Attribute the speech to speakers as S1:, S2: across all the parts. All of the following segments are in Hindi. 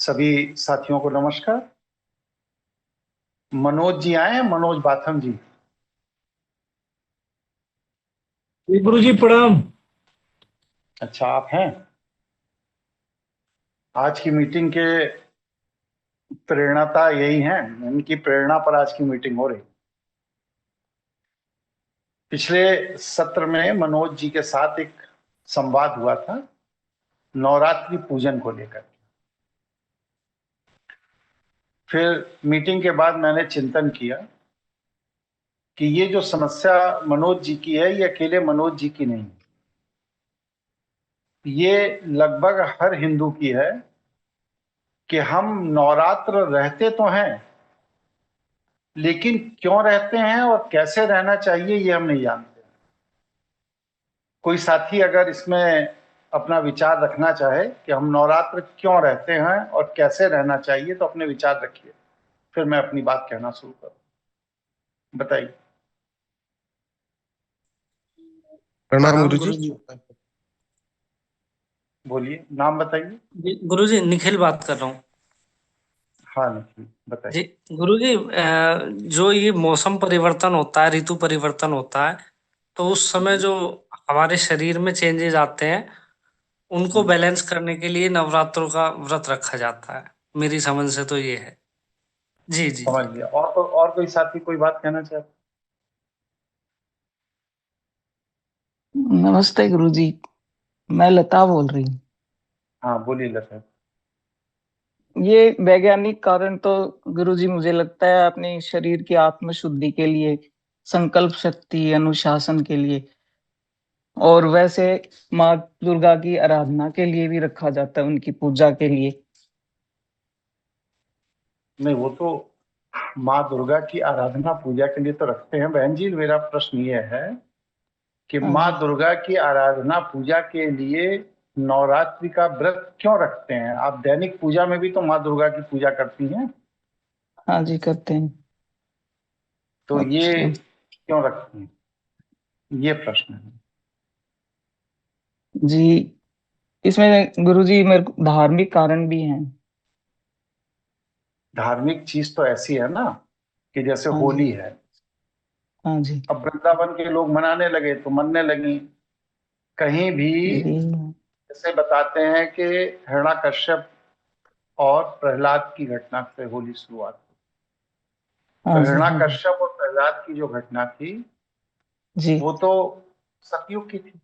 S1: सभी साथियों को नमस्कार। मनोज जी आए हैं, मनोज बाथम जी।
S2: जी गुरु जी प्रणाम।
S1: अच्छा, आप हैं। आज की मीटिंग के प्रेरणाता यही है, इनकी प्रेरणा पर आज की मीटिंग हो रही। पिछले सत्र में मनोज जी के साथ एक संवाद हुआ था नवरात्रि पूजन को लेकर। फिर मीटिंग के बाद मैंने चिंतन किया कि ये जो समस्या मनोज जी की है, ये अकेले मनोज जी की नहीं, ये लगभग हर हिंदू की है कि हम नवरात्र रहते तो हैं, लेकिन क्यों रहते हैं और कैसे रहना चाहिए ये हम नहीं जानते। कोई साथी अगर इसमें अपना विचार रखना चाहे कि हम नवरात्र क्यों रहते हैं और कैसे रहना चाहिए, तो अपने विचार रखिए, फिर मैं अपनी बात कहना शुरू करूं। बताइए।
S3: प्रणाम
S2: प्रणाम
S3: गुरु जी।
S2: गुरु जी।
S1: बोलिए, नाम बताइए।
S2: गुरु जी निखिल बात कर रहा हूँ।
S1: हाँ निखिल, बताइए।
S2: जी गुरु जी, जो ये मौसम परिवर्तन होता है, ऋतु परिवर्तन होता है, तो उस समय जो हमारे शरीर में चेंजेस आते हैं, उनको बैलेंस करने के लिए नवरात्रों का व्रत रखा जाता है। मेरी समझ से तो ये है। जी जी
S1: समझ
S2: जी।
S1: लिया। और कोई साथी कोई बात कहना चाहते।
S4: नमस्ते गुरुजी। मैं लता बोल रही हूँ।
S1: हाँ बोलिए लता।
S4: ये वैज्ञानिक कारण तो गुरुजी मुझे लगता है अपने शरीर की आत्म शुद्धि के लिए, संकल्प शक्ति, अनुशासन के लिए, और वैसे माँ दुर्गा की आराधना के लिए भी रखा जाता है, उनकी पूजा के लिए।
S1: नहीं, वो तो माँ दुर्गा की आराधना पूजा के लिए तो रखते हैं बहन जी। मेरा प्रश्न ये है कि
S4: हाँ
S1: माँ
S4: जी।
S1: दुर्गा की आराधना पूजा के लिए नवरात्रि का व्रत क्यों रखते हैं? आप दैनिक पूजा में भी तो माँ दुर्गा की पूजा करती हैं,
S4: हाँ जी, करते हैं।
S1: तो ये
S4: अच्छा
S1: क्यों रखती हैं, ये प्रश्न है।
S4: जी, इसमें गुरुजी मेरे को धार्मिक कारण भी हैं।
S1: धार्मिक चीज तो ऐसी है ना कि जैसे
S4: हाँ जी।
S1: होली है,
S4: हाँ जी।
S1: अब वृंदावन के लोग मनाने लगे तो मनने लगी। कहीं भी
S4: जी।
S1: जैसे बताते हैं कि हिरण्याकश्यप और प्रहलाद की घटना से होली शुरुआत हुई। तो
S4: हाँ जी। हाँ जी।
S1: हिरण्याकश्यप और प्रहलाद की जो घटना थी,
S4: जी।
S1: वो तो सतयुग की थी।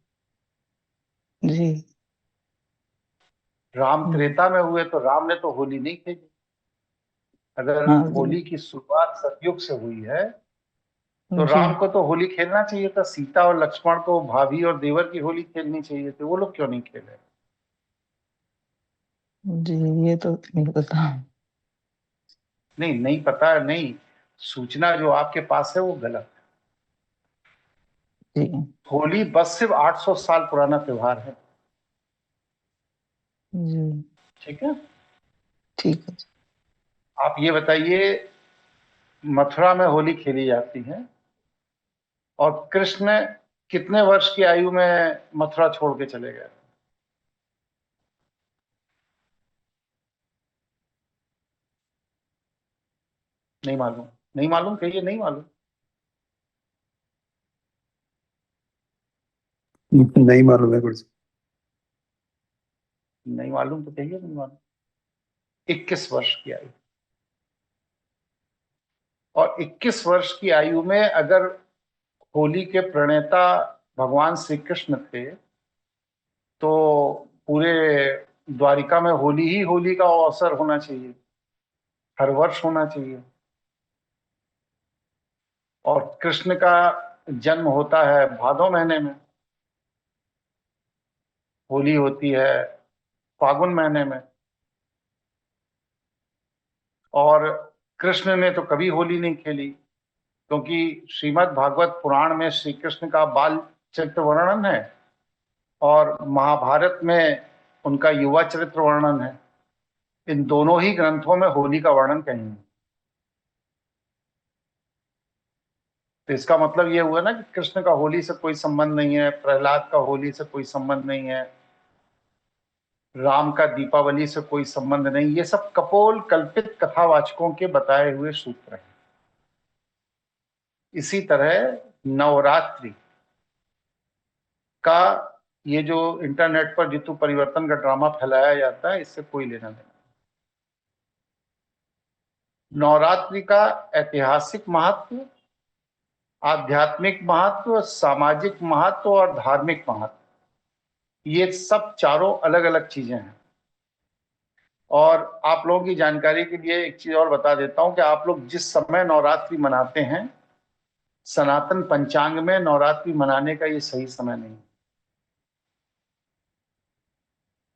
S4: जी।
S1: राम त्रेता में हुए तो राम ने तो होली नहीं खेली। अगर
S4: हाँ जी।
S1: होली की शुरुआत सतयुग से हुई है तो
S4: जी।
S1: राम को तो होली खेलना चाहिए था। सीता और लक्ष्मण को भाभी और देवर की होली खेलनी चाहिए थी, वो लोग क्यों नहीं खेले?
S4: जी, ये तो नहीं पता।
S1: नहीं, नहीं पता नहीं। सूचना जो आपके पास है वो गलत
S4: जी।
S1: है। होली बस सिर्फ 800 साल पुराना त्योहार है।
S4: जी।
S1: ठीक है।
S4: ठीक है।
S1: आप ये बताइए, मथुरा में होली खेली जाती है और कृष्ण कितने वर्ष की आयु में मथुरा छोड़ के चले गए? नहीं मालूम? नहीं मालूम, कहिए नहीं मालूम।
S3: नहीं मालूम है गुरु जी।
S1: नहीं मालूम तो कहिए नहीं मालूम। 21 वर्ष की आयु। और 21 वर्ष की आयु में अगर होली के प्रणेता भगवान श्री कृष्ण थे, तो पूरे द्वारिका में होली ही होली का अवसर होना चाहिए, हर वर्ष होना चाहिए। और कृष्ण का जन्म होता है भादो महीने में, होली होती है फागुन महीने में। और कृष्ण ने तो कभी होली नहीं खेली, क्योंकि श्रीमद् भागवत पुराण में श्री कृष्ण का बाल चरित्र वर्णन है और महाभारत में उनका युवा चरित्र वर्णन है। इन दोनों ही ग्रंथों में होली का वर्णन कहीं नहीं। तो इसका मतलब ये हुआ ना कि कृष्ण का होली से कोई संबंध नहीं है, प्रहलाद का होली से कोई संबंध नहीं है, राम का दीपावली से कोई संबंध नहीं, ये सब कपोल कल्पित कथावाचकों के बताए हुए सूत्र हैं। इसी तरह नवरात्रि का ये जो इंटरनेट पर ऋतु परिवर्तन का ड्रामा फैलाया जाता है, इससे कोई लेना देना। नवरात्रि का ऐतिहासिक महत्व, आध्यात्मिक महत्व, सामाजिक महत्व और धार्मिक महत्व, ये सब चारों अलग अलग चीजें हैं। और आप लोगों की जानकारी के लिए एक चीज और बता देता हूं कि आप लोग जिस समय नवरात्रि मनाते हैं, सनातन पंचांग में नवरात्रि मनाने का ये सही समय नहीं है।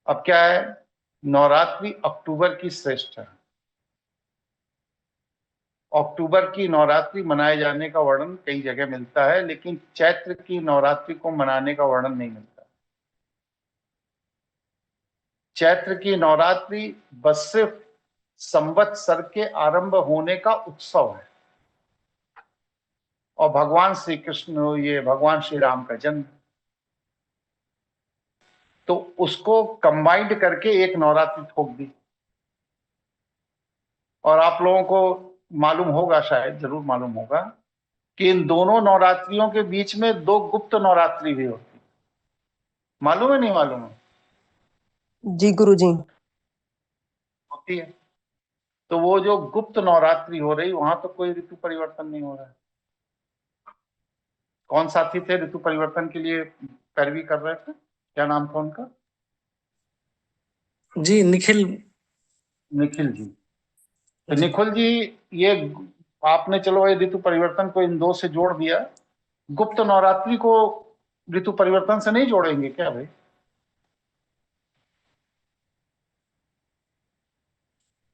S1: अब क्या है, नवरात्रि अक्टूबर की श्रेष्ठ है। अक्टूबर की नवरात्रि मनाए जाने का वर्णन कई जगह मिलता है, लेकिन चैत्र की नवरात्रि को मनाने का वर्णन नहीं मिलता। चैत्र की नवरात्रि बस सिर्फ संवत्सर के आरंभ होने का उत्सव है और भगवान श्री कृष्ण, ये भगवान श्री राम का जन्म, तो उसको कंबाइंड करके एक नवरात्रि ठोक दी। और आप लोगों को मालूम होगा, शायद जरूर मालूम होगा, कि इन दोनों नवरात्रियों के बीच में 2 गुप्त नवरात्रि भी होती। मालूम है नहीं मालूम है?
S5: जी गुरुजी।
S1: होती है। तो वो जो गुप्त नवरात्रि हो रही, वहां तो कोई ऋतु परिवर्तन नहीं हो रहा है। कौन साथी थे ऋतु परिवर्तन के लिए पैरवी कर रहे थे, क्या नाम था उनका?
S2: जी निखिल।
S1: निखिल जी। तो निखिल जी, ये आपने चलो ये ऋतु परिवर्तन को इन दो से जोड़ दिया, गुप्त नवरात्रि को ऋतु परिवर्तन से नहीं जोड़ेंगे क्या भाई?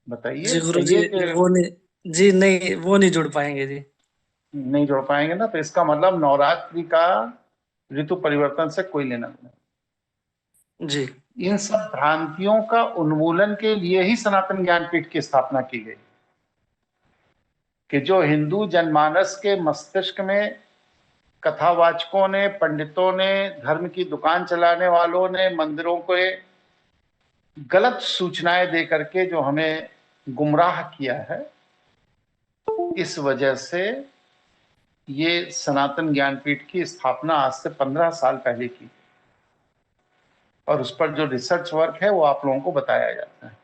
S1: बताइए,
S2: जी गुरु जी,
S1: बताइए कि
S2: वो नहीं जी, नहीं वो नहीं जुड़ पाएंगे जी।
S1: नहीं जोड़ पाएंगे ना, तो इसका मतलब नवरात्रि का ऋतु परिवर्तन से कोई लेना देना।
S2: जी
S1: इन सब भ्रांतियों का उन्मूलन के लिए ही सनातन ज्ञानपीठ की स्थापना की गई, कि जो हिंदू जनमानस के मस्तिष्क में कथावाचकों ने, पंडितों ने, धर्म की दुकान चलाने वालों ने, मंदिरों को गलत सूचनाएं दे करके जो हमें गुमराह किया है, इस वजह से ये सनातन ज्ञानपीठ की स्थापना आज से 15 साल पहले की, और उस पर जो रिसर्च वर्क है वो आप लोगों को बताया जाता है।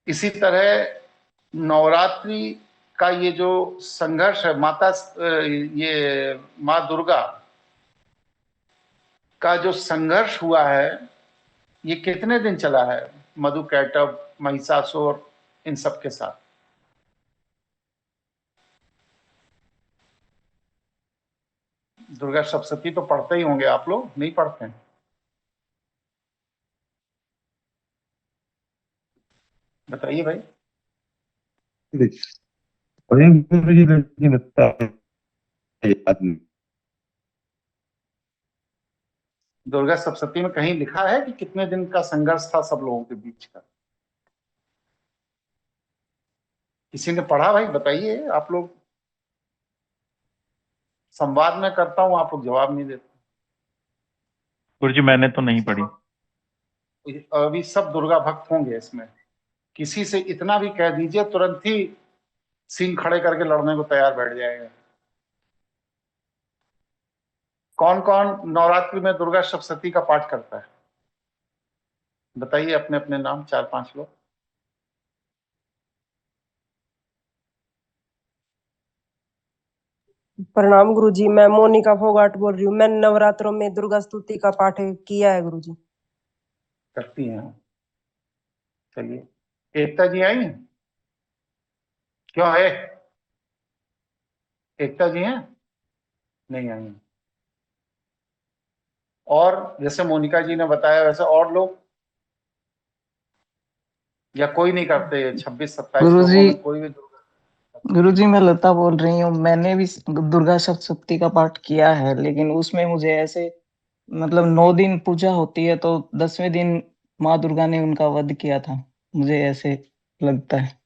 S1: इसी तरह नवरात्रि का ये जो संघर्ष है, ये माँ दुर्गा का जो संघर्ष हुआ है, ये कितने दिन चला है? मधु कैटभ, महिषासुर, इन सब के साथ। दुर्गा सप्तशती तो पढ़ते ही होंगे आप लोग, नहीं पढ़ते हैं? बताइए भाई।
S3: अरे गुरुजी, लेकिन इतना याद नहीं।
S1: दुर्गा सप्तशती में कहीं लिखा है कि कितने दिन का संघर्ष था सब लोगों के बीच का? किसी ने पढ़ा भाई? बताइए आप लोग। संवाद में करता हूं, आप लोग जवाब नहीं देते।
S6: गुरुजी मैंने तो नहीं पढ़ी।
S1: अभी सब दुर्गा भक्त होंगे इसमें, किसी से इतना भी कह दीजिए तुरंत ही सींग खड़े करके लड़ने को तैयार बैठ जाएगा। कौन कौन नवरात्रि में दुर्गा सप्तशती का पाठ करता है? बताइए अपने अपने नाम, 4-5 लोग।
S5: प्रणाम गुरुजी, मैं मोनिका फोगाट बोल रही हूँ। मैं नवरात्रों में दुर्गा स्तुति का पाठ किया है गुरुजी।
S1: करती हैं? चलिए, एकता जी आई हैं? क्यों है? एकता जी हैं? नहीं आई हैं। और जैसे मोनिका जी ने बताया वैसे और लोग, या कोई नहीं करते? 26-27 लोगों
S4: गुरुजी,
S1: में कोई भी
S4: गुरुजी मैं लता बोल रही हूँ। मैंने भी दुर्गा सप्तशती का पाठ किया है, लेकिन उसमें मुझे ऐसे मतलब 9 दिन पूजा होती है, तो 10वें दिन माँ दुर्गा ने उनका वध किया था, मुझे ऐसे लगता है।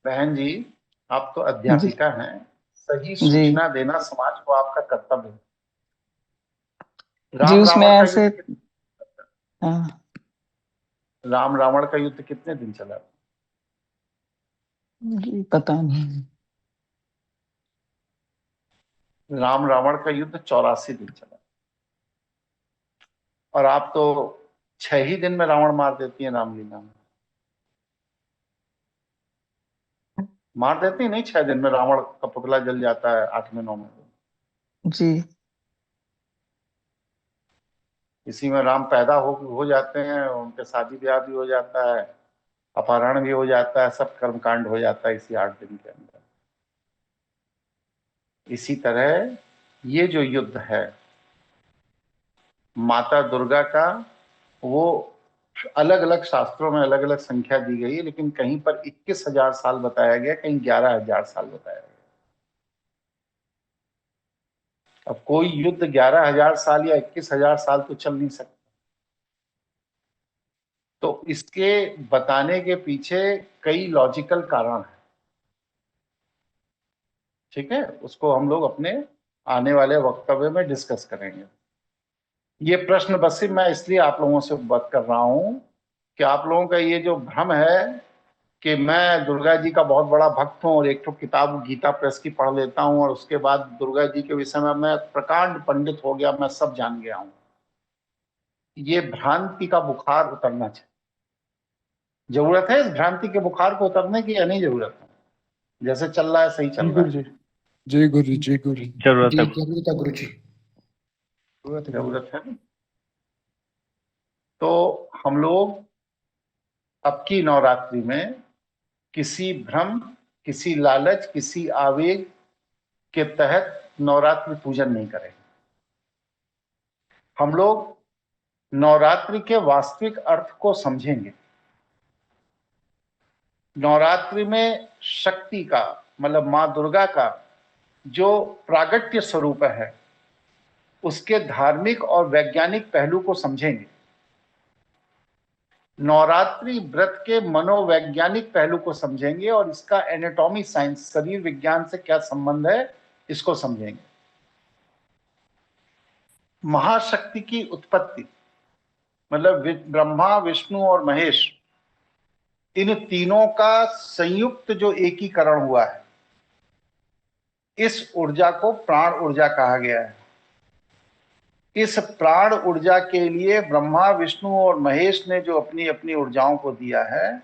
S1: बहन जी, आप तो
S4: जी
S1: अध्यापिका हैं, सही
S4: जी
S1: सूचना देना समाज को आपका कर्तव्य है।
S4: जी,
S1: राम
S4: उसमें
S1: रावण का
S4: ऐसे
S1: युद्ध
S4: हाँ,
S1: राम रावण का युद्ध कितने दिन चला?
S4: जी, पता नहीं।
S1: राम रावण का युद्ध 84 दिन चला, और आप तो 6 ही दिन में रावण मार देती हैं रामलीला में। मार देती नहीं, 6 दिन में रावण का पुतला जल जाता है, 8वें 9वें दिन।
S4: जी
S1: इसी में राम पैदा हो जाते हैं, उनके शादी ब्याह भी हो जाता है, अपहरण भी हो जाता है, सब कर्मकांड हो जाता है इसी 8 दिन के अंदर। इसी तरह ये जो युद्ध है माता दुर्गा का, वो अलग अलग शास्त्रों में अलग अलग संख्या दी गई है, लेकिन कहीं पर 21,000 साल बताया गया, कहीं 11,000 साल बताया गया। अब कोई युद्ध 11,000 साल या 21,000 साल तो चल नहीं सकता। तो इसके बताने के पीछे कई लॉजिकल कारण है, ठीक है, उसको हम लोग अपने आने वाले वक्तव्य में डिस्कस करेंगे। ये प्रश्न बस सिर्फ मैं इसलिए आप लोगों से बात कर रहा हूं कि आप लोगों का ये जो भ्रम है कि मैं दुर्गा जी का बहुत बड़ा भक्त हूं और एक तो किताब गीता प्रेस की पढ़ लेता हूं और उसके बाद दुर्गा जी के विषय में मैं प्रकांड पंडित हो गया, मैं सब जान गया हूं, ये भ्रांति का बुखार उतरना चाहिए। जरूरत है इस भ्रांति के बुखार को उतरने की या नहीं जरूरत है? जैसे चल रहा है सही चल रहा है?
S7: जय गुरु जी, जय गुरु जी।
S6: जरूरत है।
S7: जरूरत है गुरु जी,
S1: जरूरत है ना? तो हम लोग अब की नवरात्रि में किसी भ्रम, किसी लालच, किसी आवेग के तहत नवरात्रि पूजन नहीं करेंगे। हम लोग नवरात्रि के वास्तविक अर्थ को समझेंगे। नवरात्रि में शक्ति का मतलब मां दुर्गा का जो प्रागट्य स्वरूप है उसके धार्मिक और वैज्ञानिक पहलू को समझेंगे। नवरात्रि व्रत के मनोवैज्ञानिक पहलू को समझेंगे और इसका एनाटॉमी साइंस, शरीर विज्ञान से क्या संबंध है, इसको समझेंगे। महाशक्ति की उत्पत्ति मतलब ब्रह्मा, विष्णु और महेश, इन तीनों का संयुक्त जो एकीकरण हुआ है, इस ऊर्जा को प्राण ऊर्जा कहा गया है। इस प्राण ऊर्जा के लिए ब्रह्मा, विष्णु और महेश ने जो अपनी अपनी ऊर्जाओं को दिया है,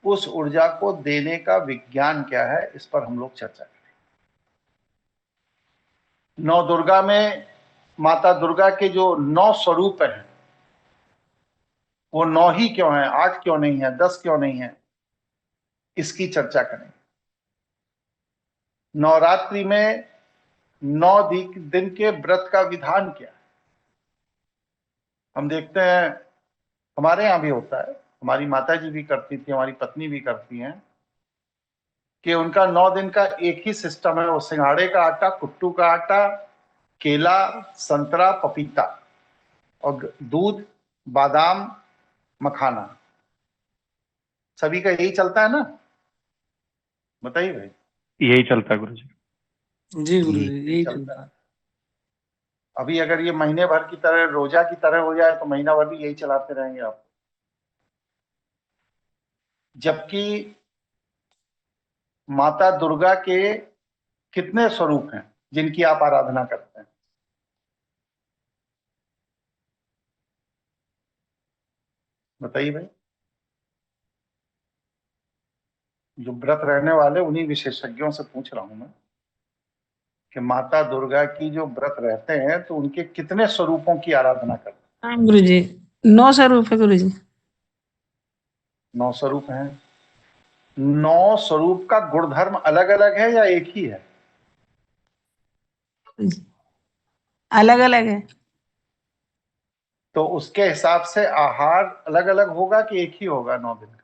S1: उस ऊर्जा को देने का विज्ञान क्या है, इस पर हम लोग चर्चा करेंगे। नौ दुर्गा में माता दुर्गा के जो 9 स्वरूप हैं, वो 9 ही क्यों हैं, 8 क्यों नहीं है, 10 क्यों नहीं है, इसकी चर्चा करेंगे। नवरात्रि में 9 दिन के व्रत का विधान क्या है? हम देखते हैं हमारे यहाँ भी होता है, हमारी माता जी भी करती थी, हमारी पत्नी भी करती हैं, कि उनका 9 दिन का एक ही सिस्टम है। वो सिंघाड़े का आटा, कुट्टू का आटा, केला, संतरा, पपीता और दूध, बादाम, मखाना, सभी का यही चलता है ना? बताइए भाई।
S6: यही चलता है गुरु जी।
S2: जी गुरु जी, यही
S1: चलता
S2: चलता है।
S1: अभी अगर ये महीने भर की तरह रोजा की तरह हो जाए तो महीना भर भी यही चलाते रहेंगे आप। जबकि माता दुर्गा के कितने स्वरूप हैं जिनकी आप आराधना करते हैं? बताइए भाई। जो व्रत रहने वाले उन्हीं विशेषज्ञों से पूछ रहा हूं मैं कि माता दुर्गा की जो व्रत रहते हैं तो उनके कितने स्वरूपों की आराधना करते हैं?
S8: हाँ गुरु जी, 9 स्वरूप है गुरु जी।
S1: 9 स्वरूप हैं। 9 स्वरूप का गुणधर्म अलग अलग है या एक ही है?
S8: अलग अलग है।
S1: तो उसके हिसाब से आहार अलग अलग होगा कि एक ही होगा 9 दिन का?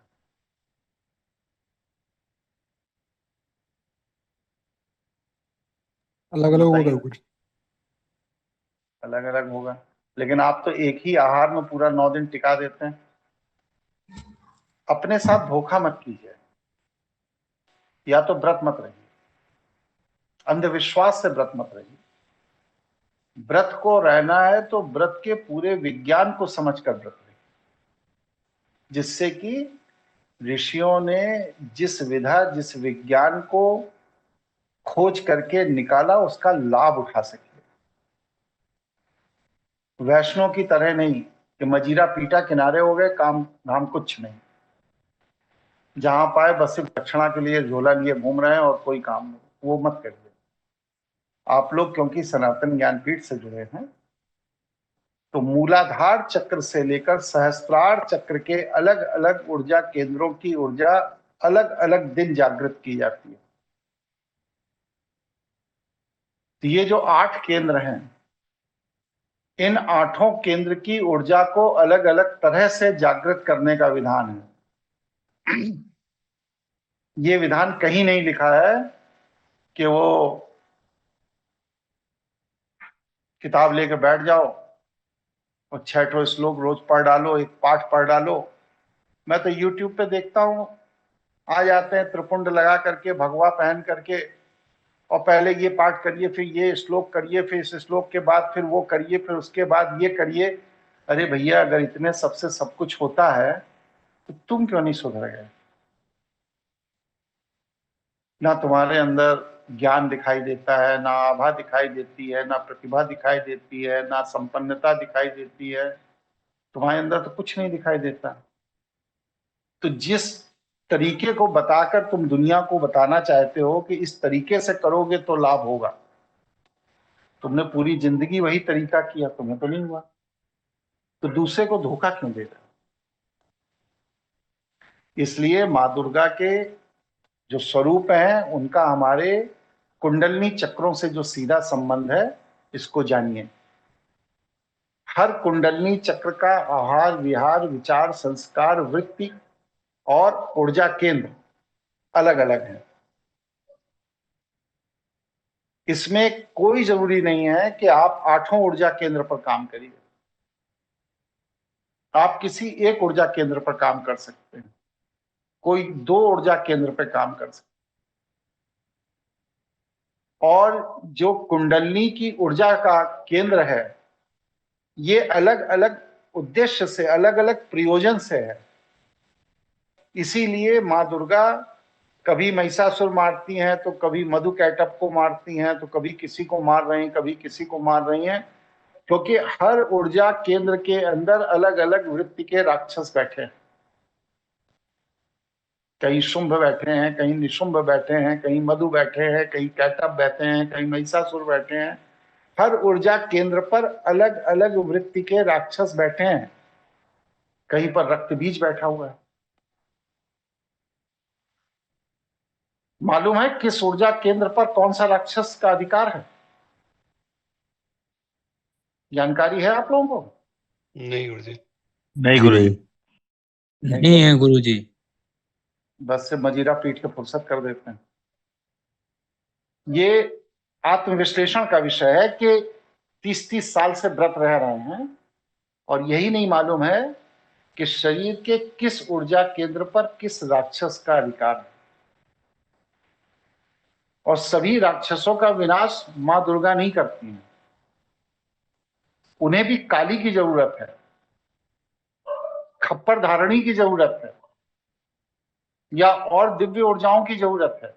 S7: अलग अलग होगा
S1: बताइए।
S7: गुरु।
S1: अलग अलग होगा, लेकिन आप तो एक ही आहार में पूरा 9 दिन टिका देते हैं। अपने साथ धोखा मत कीजिए, या तो व्रत मत रहिए। अंधविश्वास से व्रत मत रहिए। व्रत को रहना है तो व्रत के पूरे विज्ञान को समझकर व्रत रहिए, जिससे कि ऋषियों ने जिस विधा जिस विज्ञान को खोज करके निकाला उसका लाभ उठा सके। वैष्णव की तरह नहीं कि मजीरा पीटा किनारे हो गए, काम धाम कुछ नहीं, जहां पाए बस सिर्फ दक्षिणा के लिए झोला लिए घूम रहे हैं और कोई काम नहीं, वो मत करिए। आप लोग क्योंकि सनातन ज्ञानपीठ से जुड़े हैं तो मूलाधार चक्र से लेकर सहस्त्रार चक्र के अलग अलग ऊर्जा केंद्रों की ऊर्जा अलग अलग दिन जागृत की जाती है। तो ये जो 8 केंद्र हैं, इन 8 केंद्र की ऊर्जा को अलग अलग तरह से जागृत करने का विधान है। ये विधान कहीं नहीं लिखा है कि वो किताब लेकर बैठ जाओ और 6 श्लोक रोज पढ़ डालो, एक पाठ पढ़ डालो। मैं तो YouTube पे देखता हूँ, आ जाते हैं त्रिपुंड लगा करके, भगवा पहन करके, और पहले ये पाठ करिए, फिर ये श्लोक करिए, फिर इस श्लोक के बाद फिर वो करिए, फिर उसके बाद ये करिए। अरे भैया, अगर इतने सबसे सब कुछ होता है तो तुम क्यों नहीं सुधर गए? ना तुम्हारे अंदर ज्ञान दिखाई देता है, ना आभा दिखाई देती है, ना प्रतिभा दिखाई देती है, ना संपन्नता दिखाई देती है। तुम्हारे अंदर तो कुछ नहीं दिखाई देता। तो जिस तरीके को बताकर तुम दुनिया को बताना चाहते हो कि इस तरीके से करोगे तो लाभ होगा, तुमने पूरी जिंदगी वही तरीका किया, तुम्हें तो नहीं हुआ, तो दूसरे को धोखा क्यों दे रहे हो? इसलिए माँ दुर्गा के जो स्वरूप हैं उनका हमारे कुंडलनी चक्रों से जो सीधा संबंध है, इसको जानिए। हर कुंडलनी चक्र का आहार विहार विचार संस्कार वृत्ति और ऊर्जा केंद्र अलग अलग है। इसमें कोई जरूरी नहीं है कि आप 8 ऊर्जा केंद्र पर काम करिए। आप किसी एक ऊर्जा केंद्र पर काम कर सकते हैं, कोई 2 ऊर्जा केंद्र पर काम कर सकते हैं। और जो कुंडलनी की ऊर्जा का केंद्र है, ये अलग अलग उद्देश्य से, अलग अलग प्रयोजन से है। इसीलिए माँ दुर्गा कभी महिषासुर मारती हैं, तो कभी मधु कैटप को मारती हैं, तो कभी किसी को मार रही हैं, कभी किसी को मार रही हैं, क्योंकि हर ऊर्जा केंद्र के अंदर अलग अलग वृत्ति के राक्षस बैठे हैं। कहीं शुंभ बैठे हैं, कहीं निशुंभ बैठे हैं, कहीं मधु बैठे हैं, कहीं कैटप बैठे हैं, कहीं महिषासुर बैठे हैं। हर ऊर्जा केंद्र पर अलग अलग वृत्ति के राक्षस बैठे हैं। कहीं पर रक्त बीज बैठा हुआ है। मालूम है किस ऊर्जा केंद्र पर कौन सा राक्षस का अधिकार है? जानकारी है आप लोगों को?
S7: नहीं गुरुजी।
S6: नहीं गुरुजी।
S9: नहीं है गुरुजी।
S1: बस से मजीरा पीट के फुर्सत कर देते हैं। ये आत्मविश्लेषण का विषय है कि 30-30 साल से व्रत रह रहे हैं और यही नहीं मालूम है कि शरीर के किस ऊर्जा केंद्र पर किस राक्षस का अधिकार है। और सभी राक्षसों का विनाश मां दुर्गा नहीं करती हैं, उन्हें भी काली की जरूरत है, खप्पर धारणी की जरूरत है, या और दिव्य ऊर्जाओं की जरूरत है।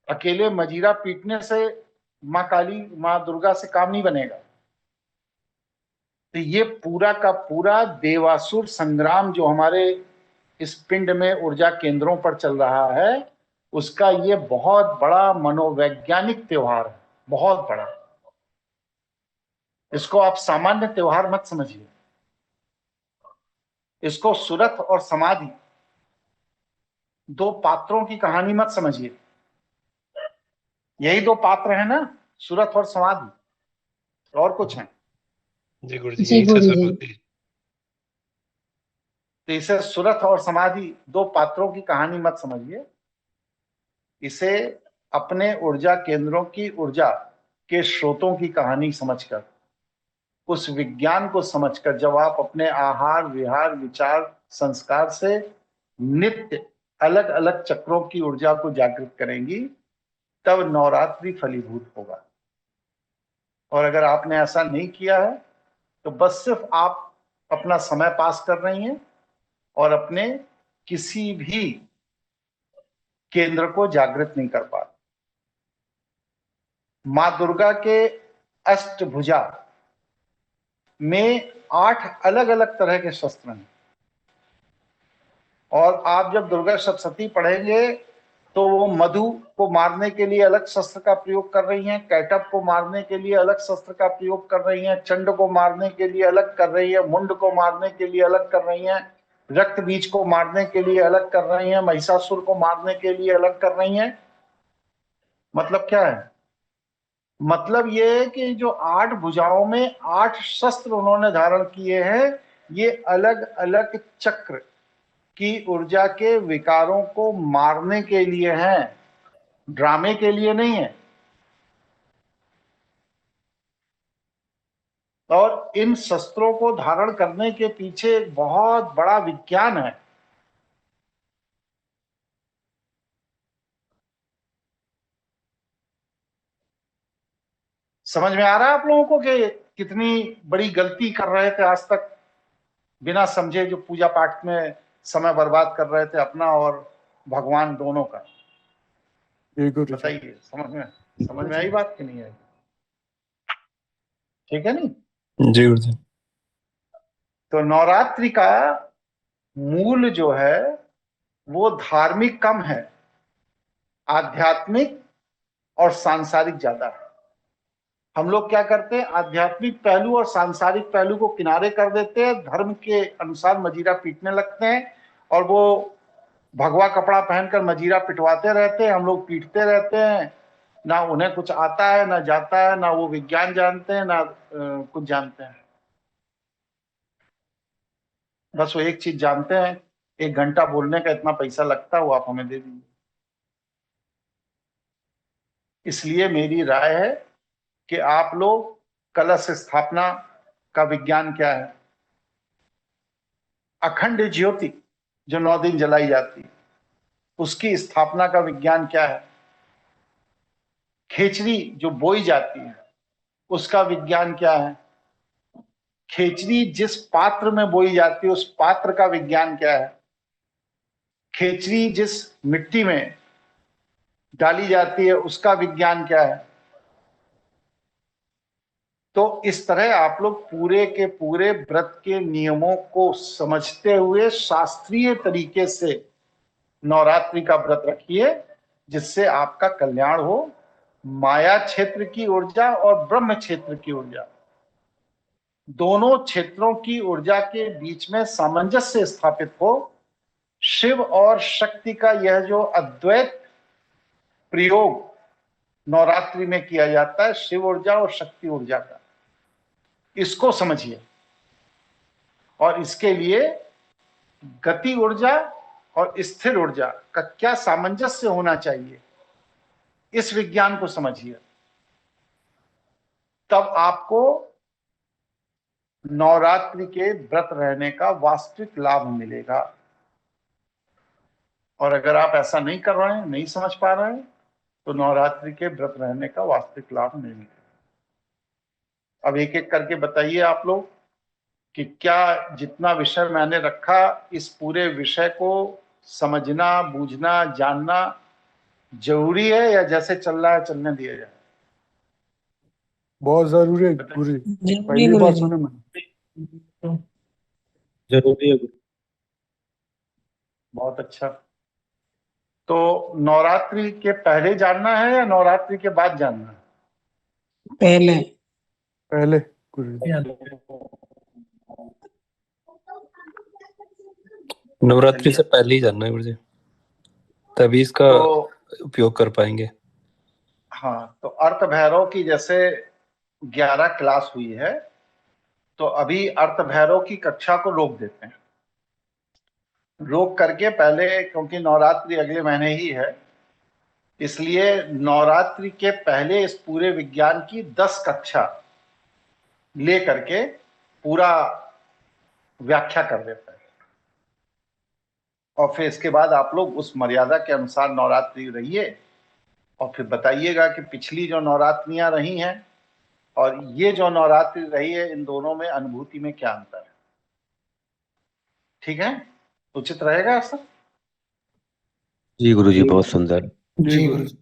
S1: अकेले मजीरा पीटने से मां काली, मां दुर्गा से काम नहीं बनेगा। तो ये पूरा का पूरा देवासुर संग्राम जो हमारे इस पिंड में ऊर्जा केंद्रों पर चल रहा है, उसका ये बहुत बड़ा मनोवैज्ञानिक त्योहार है, बहुत बड़ा। इसको आप सामान्य त्योहार मत समझिए। इसको सुरथ और समाधि, 2 पात्रों की कहानी मत समझिए। यही 2 पात्र हैं ना, सुरथ और समाधि, और कुछ हैं?
S7: जी गुरुजी।
S8: जी गुरुजी।
S1: तो इसे सुरथ और समाधि 2 पात्रों की कहानी मत समझिए। इसे अपने ऊर्जा केंद्रों की ऊर्जा के स्रोतों की कहानी समझकर, उस विज्ञान को समझकर, जब आप अपने आहार विहार विचार संस्कार से नित्य अलग अलग चक्रों की ऊर्जा को जागृत करेंगी, तब नवरात्रि फलीभूत होगा। और अगर आपने ऐसा नहीं किया है तो बस सिर्फ आप अपना समय पास कर रही हैं और अपने किसी भी केंद्र को जागृत नहीं कर पा रहे। मां दुर्गा के अष्टभुजा में 8 अलग अलग तरह के शस्त्र हैं, और आप जब दुर्गा सप्तशती पढ़ेंगे तो वो मधु को मारने के लिए अलग शस्त्र का प्रयोग कर रही हैं, कैटभ को मारने के लिए अलग शस्त्र का प्रयोग कर रही हैं, चंड को मारने के लिए अलग कर रही है, मुंड को मारने के लिए अलग कर रही हैं, रक्त बीज को मारने के लिए अलग कर रही हैं, महिषासुर को मारने के लिए अलग कर रही हैं। मतलब क्या है? मतलब ये है कि जो 8 भुजाओं में 8 शस्त्र उन्होंने धारण किए हैं, ये अलग अलग चक्र की ऊर्जा के विकारों को मारने के लिए हैं, ड्रामे के लिए नहीं है। और इन शस्त्रों को धारण करने के पीछे एक बहुत बड़ा विज्ञान है। समझ में आ रहा है आप लोगों को कि कितनी बड़ी गलती कर रहे थे आज तक बिना समझे, जो पूजा पाठ में समय बर्बाद कर रहे थे अपना और भगवान दोनों का। बताइए, समझ में आई बात कि नहीं आई? ठीक है नहीं?
S7: जी गुरुजी।
S1: तो नवरात्रि का मूल जो है वो धार्मिक कम है, आध्यात्मिक और सांसारिक ज्यादा है। हम लोग क्या करते हैं, आध्यात्मिक पहलू और सांसारिक पहलू को किनारे कर देते हैं, धर्म के अनुसार मजीरा पीटने लगते हैं, और वो भगवा कपड़ा पहनकर मजीरा पिटवाते रहते हैं, हम लोग पीटते रहते हैं। ना उन्हें कुछ आता है ना जाता है, ना वो विज्ञान जानते हैं ना कुछ जानते हैं। बस वो एक चीज जानते हैं, 1 घंटा बोलने का इतना पैसा लगता है, वो आप हमें दे दीजिए। इसलिए मेरी राय है कि आप लोग कलश स्थापना का विज्ञान क्या है, अखंड ज्योति जो 9 दिन जलाई जाती है उसकी स्थापना का विज्ञान क्या है, खेचड़ी जो बोई जाती है उसका विज्ञान क्या है, खेचड़ी जिस पात्र में बोई जाती है उस पात्र का विज्ञान क्या है, खेचड़ी जिस मिट्टी में डाली जाती है उसका विज्ञान क्या है। तो इस तरह आप लोग पूरे के पूरे व्रत के नियमों को समझते हुए शास्त्रीय तरीके से नवरात्रि का व्रत रखिए, जिससे आपका कल्याण हो। माया क्षेत्र की ऊर्जा और ब्रह्म क्षेत्र की ऊर्जा, दोनों क्षेत्रों की ऊर्जा के बीच में सामंजस्य स्थापित हो। शिव और शक्ति का यह जो अद्वैत प्रयोग नवरात्रि में किया जाता है, शिव ऊर्जा और शक्ति ऊर्जा का, इसको समझिए। और इसके लिए गति ऊर्जा और स्थिर ऊर्जा का क्या सामंजस्य होना चाहिए, इस विज्ञान को समझिए। तब आपको नवरात्रि के व्रत रहने का वास्तविक लाभ मिलेगा। और अगर आप ऐसा नहीं कर रहे हैं, नहीं समझ पा रहे हैं, तो नवरात्रि के व्रत रहने का वास्तविक लाभ नहीं मिलेगा। अब एक एक करके बताइए आप लोग कि क्या जितना विषय मैंने रखा, इस पूरे विषय को समझना, बूझना, जानना जरूरी है, या जैसे चल रहा है चलने दिया जाए?
S10: बहुत जरूरी है गुरु जी,
S8: जरूरी
S10: पहली बार
S8: गुरुजी।
S10: सुना मैंने।
S9: जरूरी है गुरु।
S1: बहुत अच्छा। तो नवरात्रि के पहले जानना है या नवरात्रि के बाद जानना है?
S8: पहले
S10: पहले गुरु जी।
S7: नवरात्रि से पहले ही जानना है गुरुजी, तभी इसका
S1: तो
S7: उपयोग कर पाएंगे।
S1: हाँ, तो अर्थ भैरव की जैसे 11 क्लास हुई है, तो अभी अर्थ भैरव की कक्षा को रोक देते हैं। रोक करके पहले, क्योंकि नवरात्रि अगले महीने ही है, इसलिए नवरात्रि के पहले इस पूरे विज्ञान की 10 कक्षा ले करके पूरा व्याख्या कर देता है। और फिर इसके बाद आप लोग उस मर्यादा के अनुसार नवरात्रि रहिए और फिर बताइएगा कि पिछली जो नवरात्रियां रही हैं और ये जो नवरात्रि रही है, इन दोनों में अनुभूति में क्या अंतर है। ठीक है, उचित रहेगा सर?
S7: जी गुरुजी, बहुत सुंदर।
S8: जी गुरु जी।